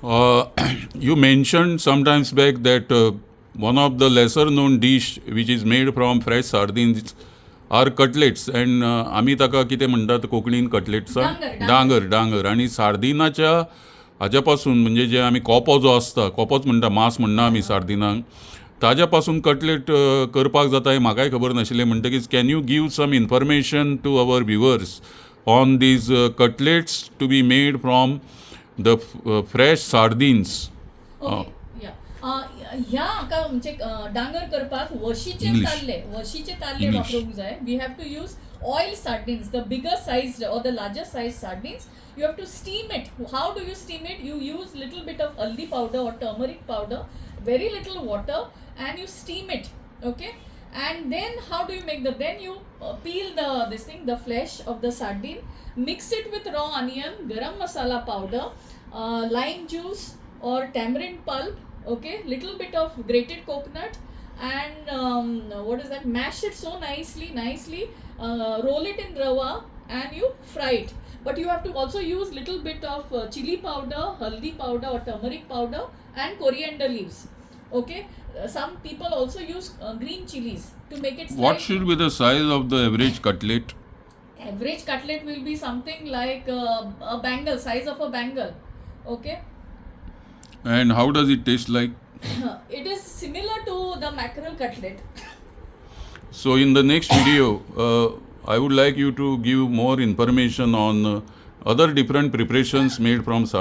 Uh, you mentioned sometimes back that one of the lesser known dish which is made from fresh sardines are cutlets and आम्ही ताका कितें म्हणटात कोंकणीन कटलेट्सा डांगर डांगर आणि सार्दिनाच्या हाज्या पासून म्हणजे जे आमी कोपो जो आसता कोपोच म्हणटा मांस म्हणना आमी सार्दिनांक ताज्या पासून कटलेट करपाक जाता हें म्हाकाय खबर नाशिल्लें म्हणटकीच can you give some information to our viewers on these cutlets to be made from the fresh sardines. Okay या ह्या हाका म्हणजे डांगर करपाक वशीचे ताल्ले वापरूंक जाय. We have to use oil sardines, the bigger sized or the larger sized sardines. You have to steam it. How do you steam it? You use little bit of haldi powder or turmeric powder, very little water, and you steam it. Okay, and then how do you make then you peel the flesh of the sardine, mix it with raw onion, garam masala powder, lime juice or tamarind pulp. Okay, little bit of grated coconut, and what is that? Mash it so nicely. Roll it in rava and you fry it. But you have to also use little bit of chili powder, haldi powder or turmeric powder, and coriander leaves. Okay, some people also use green chilies to make it. What should be the size of the average cutlet? Average cutlet will be something like a bangle, size of a bangle. Okay. And how does it taste like? It is similar to the mackerel cutlet. So in the next video, I would like you to give more information on other different preparations made from